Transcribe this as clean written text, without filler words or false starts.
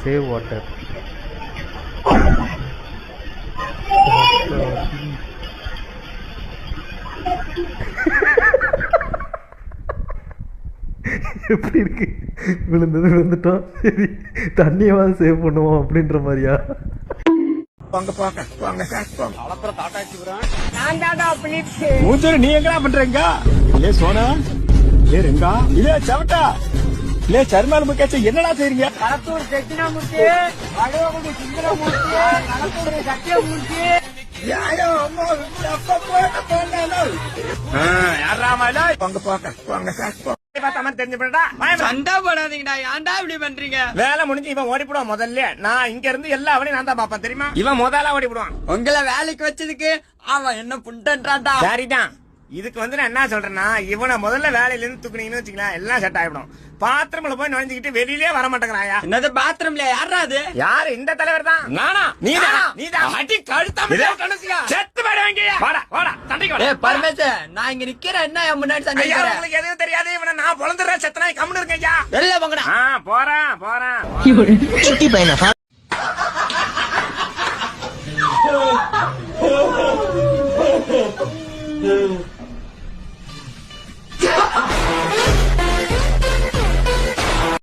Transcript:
Save water. எப்படி இருக்கு? விழுந்துட்டோம், சரி தண்ணியவாது சேவ் பண்ணுவோம் அப்படின்ற மாதிரியா? நீ எங்கடா பண்றீங்க? லே சோனா, லே ரெங்கா, இல்ல சவட்டா, லே சர்மால் முக்கேச்ச என்னடா செய்றீங்க? களத்தூர் தட்சிணாமூர்த்தி, வடுவகுடி சுந்தரமூர்த்தி, களத்தூர் சத்தியமூர்த்தி. யாரோ அம்மா அப்பா போனா யாரா மாலை போங்க போங்க சண்டை போடாதீங்கடா, ஏன்டா இப்படி பண்றீங்க? வேலை முடிஞ்சு இவன் ஓடி போடுவான். முதல்ல நான் இங்க இருந்து எல்லா அவனையும் நான் தான் பாப்பேன் தெரியுமா? இவன் முதல்ல ஓடி போடுவான். உங்களை வேலைக்கு வச்சதுக்கு அவன் என்ன புண்டன்றான்டா. சரிதான். இதுக்கு வந்து நான் என்ன சொல்றேன்னா, இவனை முதல்ல வேலையில இருந்து தூக்குனீங்கன்னு வச்சுக்கலாம், எல்லாம் செட் ஆயிடும். பாத்ரூம்ல போய் நுழைஞ்சுக்கிட்டு வெளியிலே வர மாட்டேங்கிறாயா? என்னது பாத்ரூம்ல யாரா அது? யாரு? இந்த தலைவர் தான். நானா? நீதான் அடி கழுத்தா செத்து போடுவீங்க. வாடா வாடா சண்டைக்கு வாடா. பரமேச, நான் இங்க நிக்கிறேன், என்ன என் முன்னாடி சண்டை? உங்களுக்கு எதுவும் தெரியாது. இவனை நான் பொழந்துடுறேன், செத்தனாய் கம்முன்னு இருக்கேன் ஐயா. வெளில போங்கடா. போறேன் சுட்டி பையனா? போறேன்.